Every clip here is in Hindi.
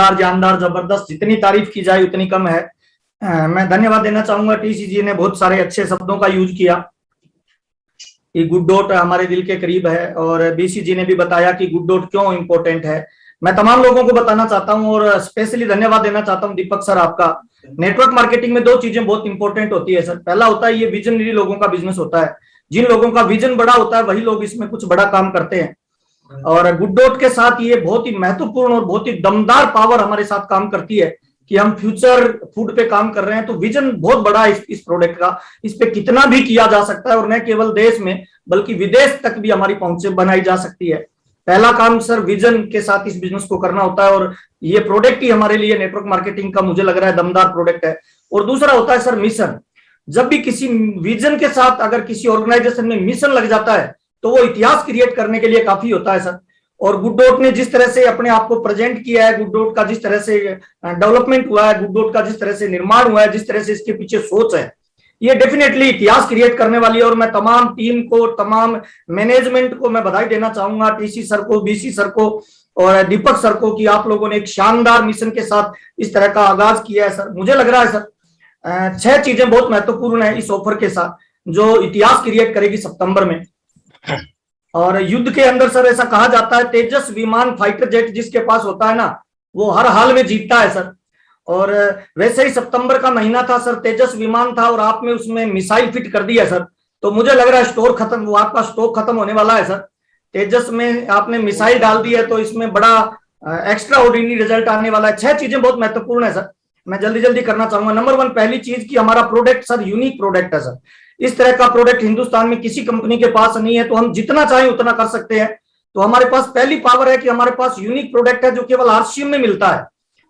शानदार, जानदार, जबरदस्त, जितनी तारीफ की जाए उतनी कम है। मैं धन्यवाद देना चाहूंगा, टीसी जी ने बहुत सारे अच्छे शब्दों का यूज किया कि गुड डॉट हमारे दिल के करीब है, और बीसी जी ने भी बताया कि गुड डॉट क्यों इंपॉर्टेंट है। मैं तमाम लोगों को बताना चाहता हूं और स्पेशली धन्यवाद देना चाहता हूं दीपक सर आपका। नेटवर्क मार्केटिंग में दो चीजें बहुत इंपॉर्टेंट होती है सर। पहला होता है ये विजनरी लोगों का बिजनेस होता है, जिन लोगों का विजन बड़ा होता है वही लोग इसमें कुछ बड़ा काम करते हैं। और गुड डॉट के साथ ये बहुत ही महत्वपूर्ण और बहुत ही दमदार पावर हमारे साथ काम करती है कि हम फ्यूचर फूड पे काम कर रहे हैं, तो विजन बहुत बड़ा है इस प्रोडक्ट का। इस पे कितना भी किया जा सकता है, और न केवल देश में बल्कि विदेश तक भी हमारी पहुंच बनाई जा सकती है। पहला काम सर विजन के साथ इस बिजनेस को करना होता है, और ये प्रोडक्ट ही हमारे लिए नेटवर्क मार्केटिंग का मुझे लग रहा है दमदार प्रोडक्ट है। और दूसरा होता है सर मिशन। जब भी किसी विजन के साथ अगर किसी ऑर्गेनाइजेशन में मिशन लग जाता है तो वो इतिहास क्रिएट करने के लिए काफी होता है सर। और गुड डॉट ने जिस तरह से अपने आप को प्रेजेंट किया है, गुड डॉट का जिस तरह से डेवलपमेंट हुआ है, गुड डॉट का जिस तरह से निर्माण हुआ है, जिस तरह से इसके पीछे सोच है, ये डेफिनेटली इतिहास क्रिएट करने वाली है। और मैं तमाम टीम को, तमाम मैनेजमेंट को मैं बधाई देना चाहूंगा, टीसी सर को, बीसी सर को और दीपक सर को, कि आप लोगों ने एक शानदार मिशन के साथ इस तरह का आगाज किया है सर। मुझे लग रहा है सर 6 चीजें बहुत महत्वपूर्ण है इस ऑफर के साथ, जो इतिहास क्रिएट करेगी सितंबर में। और युद्ध के अंदर सर ऐसा कहा जाता है तेजस विमान फाइटर जेट जिसके पास होता है ना, वो हर हाल में जीतता है सर। और वैसे ही सितंबर का महीना था सर, तेजस विमान था और आपने उसमें मिसाइल फिट कर दी है सर, तो मुझे लग रहा है स्टोर खत्म, वो आपका स्टॉक खत्म होने वाला है सर। तेजस में आपने मिसाइल डाल दी है तो इसमें बड़ा एक्स्ट्रा ऑर्डिनरी रिजल्ट आने वाला है। 6 चीजें बहुत महत्वपूर्ण है सर, मैं जल्दी जल्दी करना चाहूंगा। नंबर 1, पहली चीज कि हमारा प्रोडक्ट सर यूनिक प्रोडक्ट है सर। इस तरह का प्रोडक्ट हिंदुस्तान में किसी कंपनी के पास नहीं है, तो हम जितना चाहें उतना कर सकते हैं। तो हमारे पास पहली पावर है कि हमारे पास यूनिक प्रोडक्ट है जो केवल आरसीएम में मिलता है,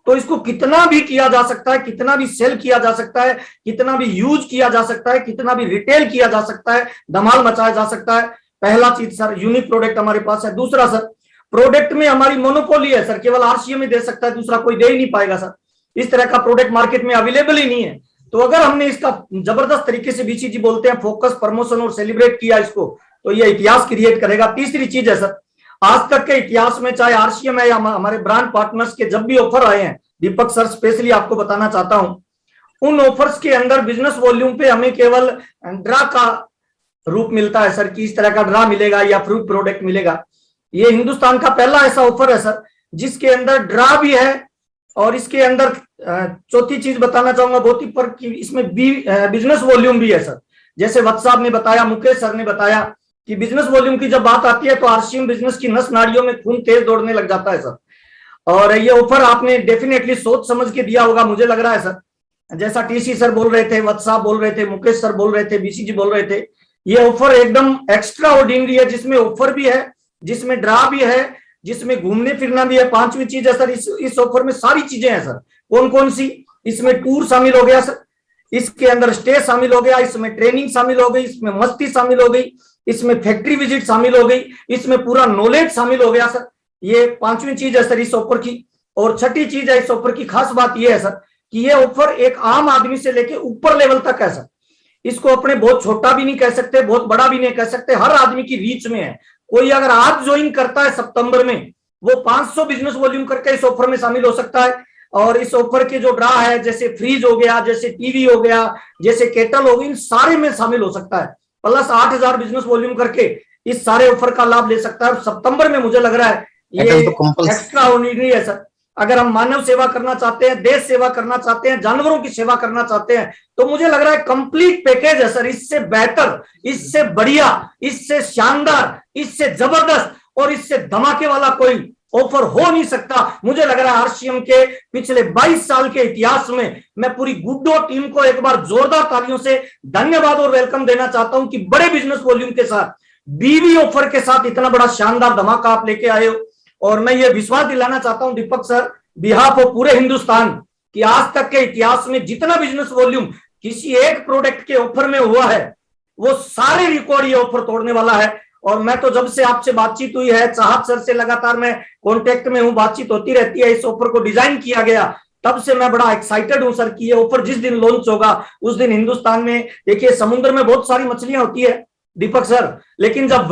तो इसको कितना भी किया जा सकता है, कितना भी सेल किया जा सकता है, कितना भी यूज किया जा सकता है, कितना भी रिटेल किया जा सकता है, धमाल मचाया जा सकता है। पहला चीज सर यूनिक प्रोडक्ट हमारे पास है। दूसरा सर प्रोडक्ट में हमारी मोनोपोली है सर, केवल आरसीएम ही दे सकता है, दूसरा कोई दे ही नहीं पाएगा सर। इस तरह का प्रोडक्ट मार्केट में अवेलेबल ही नहीं है। तो अगर हमने इसका जबरदस्त तरीके से, बीसी जी बोलते हैं, फोकस, प्रमोशन और सेलिब्रेट किया इसको, तो ये इतिहास क्रिएट करेगा। तीसरी चीज है सर, आज तक के इतिहास में चाहे आरसीएम है या हमारे ब्रांड पार्टनर्स के जब भी ऑफर आए हैं, दीपक सर स्पेशली आपको बताना चाहता हूं, उन ऑफर्स के अंदर बिजनेस वॉल्यूम पे हमें केवल ड्रा का रूप मिलता है सर, कि इस तरह का ड्रा मिलेगा या फ्रूट प्रोडक्ट मिलेगा। ये हिंदुस्तान का पहला ऐसा ऑफर है सर जिसके अंदर ड्रा भी है, और इसके अंदर चौथी चीज बताना चाहूंगा बहुत ही पर, कि इसमें बिजनेस वॉल्यूम भी है सर। जैसे वत्स साहब ने बताया, मुकेश सर ने बताया कि बिजनेस वॉल्यूम की जब बात आती है तो आरसीएम बिजनेस की नस नाड़ियों में खून तेज दौड़ने लग जाता है सर। और ये ऑफर आपने डेफिनेटली सोच समझ के दिया होगा, मुझे लग रहा है सर। जैसा टीसी सर बोल रहे थे, वत्स साहब बोल रहे थे, मुकेश सर बोल रहे थे, बीसी जी बोल रहे थे, ये ऑफर एकदम एक्स्ट्रा ऑर्डिनरी है, जिसमें ऑफर भी है, जिसमें ड्रा भी है, जिसमें घूमने फिरना भी है। 5वीं चीज है सर, इस ऑफर में सारी चीजें हैं सर। कौन कौन सी? इसमें टूर शामिल हो गया सर, इसके अंदर स्टे शामिल हो गया, इसमें ट्रेनिंग शामिल हो गई, इसमें मस्ती शामिल हो गई, इसमें फैक्ट्री विजिट शामिल हो गई, इसमें पूरा नॉलेज शामिल हो गया सर। ये 5वीं चीज है सर इस ऑफर की। और छठी चीज है इस ऑफर की, खास बात यह है सर कि ये ऑफर एक आम आदमी से लेके ऊपर लेवल तक है सर। इसको अपने बहुत छोटा भी नहीं कह सकते, बहुत बड़ा भी नहीं कह सकते, हर आदमी की रीच में है। कोई अगर आज ज्वाइन करता है सितंबर में, वो 500 बिजनेस वॉल्यूम करके इस ऑफर में शामिल हो सकता है। और इस ऑफर के जो ड्रा है, जैसे फ्रीज हो गया, जैसे टीवी हो गया, जैसे केटल हो गई, इन सारे में शामिल हो सकता है। प्लस 8000 बिजनेस वॉल्यूम करके इस सारे ऑफर का लाभ ले सकता है। और सितंबर में मुझे लग रहा है ये एक्स्ट्रा ऑर्डिनरी है सर। अगर हम मानव सेवा करना चाहते हैं, देश सेवा करना चाहते हैं, जानवरों की सेवा करना चाहते हैं, तो मुझे लग रहा है कंप्लीट पैकेज है सर। इससे बेहतर, इससे बढ़िया, इससे शानदार, इससे जबरदस्त और इससे धमाके वाला कोई ऑफर हो नहीं सकता। मुझे लग रहा है आरसीएम के पिछले 22 साल के इतिहास में मैं पूरी गुड डॉट टीम को एक बार जोरदार तालियों से धन्यवाद और वेलकम देना चाहता हूं कि बड़े बिजनेस वॉल्यूम के साथ, बीवी ऑफर के साथ इतना बड़ा शानदार धमाका आप लेके आए हो। और मैं ये विश्वास दिलाना चाहता हूं दीपक सर, बिहाफ ऑफ पूरे हिंदुस्तान, कि आज तक के इतिहास में जितना बिजनेस वॉल्यूम किसी एक प्रोडक्ट के ऑफर में हुआ है, वो सारे रिकॉर्ड ये ऑफर तोड़ने वाला है। और मैं तो जब से आपसे बातचीत हुई है, चाहत सर से लगातार मैं कांटेक्ट में हूं, बातचीत होती रहती है। इस ऑफर को डिजाइन किया गया तब से मैं बड़ा एक्साइटेड हूं सर कि ये ऑफर जिस दिन लॉन्च होगा उस दिन हिंदुस्तान में, देखिए समुद्र में बहुत सारी मछलियां होती है, दीपक सर, लेकिन जब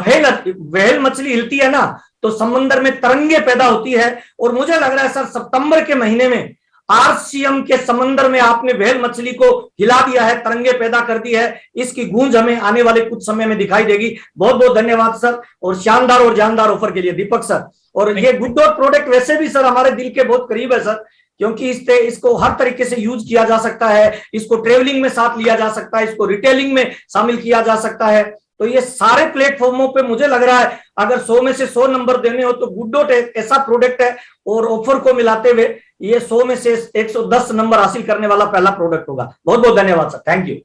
व्हेल मछली हिलती है ना तो समंदर में तरंगे पैदा होती है। और मुझे लग रहा है सर सितंबर के महीने में आरसीएम के समंदर में आपने व्हेल मछली को हिला दिया है, तरंगे पैदा कर दी है। इसकी गूंज हमें आने वाले कुछ समय में दिखाई देगी। बहुत बहुत धन्यवाद सर, और शानदार और जानदार ऑफर के लिए दीपक सर। और ये गुड डॉट प्रोडक्ट वैसे भी सर हमारे दिल के बहुत करीब है सर, क्योंकि इसको हर तरीके से यूज किया जा सकता है, इसको ट्रेवलिंग में साथ लिया जा सकता है, इसको रिटेलिंग में शामिल किया जा सकता है। तो ये सारे प्लेटफॉर्मों पे मुझे लग रहा है अगर 100 में से 100 नंबर देने हो तो गुड डॉट एक ऐसा प्रोडक्ट है, और ऑफर को मिलाते हुए ये 100 में से 110 नंबर हासिल करने वाला पहला प्रोडक्ट होगा। बहुत बहुत धन्यवाद सर, थैंक यू।